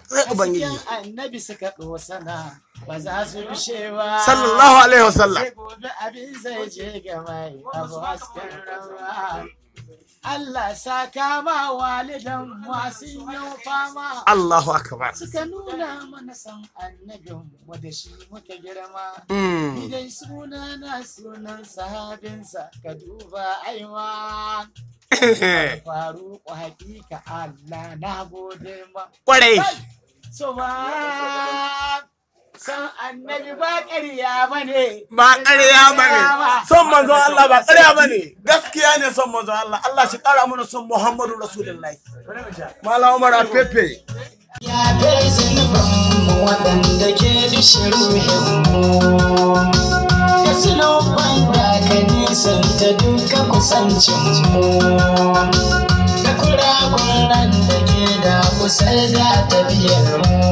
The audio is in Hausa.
sai ubangiji annabi suka dosana ba za su rushe ba sallallahu alaihi wasallam sai gobe abin zai je ga mai abu hasken rawa Allah saka ma walidan masu yau fama Allahu akbar suka nuna mana san annabin wanda shi muka girma idan sunana sunan sahabinsa ka duba aiwa faru hakika Allah na gode ma kwarai so ba san annabi ba ƙarya bane ba ƙarya bane son manzon Allah ba ƙarya bane gaskiya ne son manzon Allah Allah shi ƙara mana son Muhammadu Rasulullahi Malam Umar Afefe ya kai zunuban waɗanda ke bishiruhin da sulofan da ka nisan ta duka kusancin da kurakuran da ke da kusa da tafiyar mu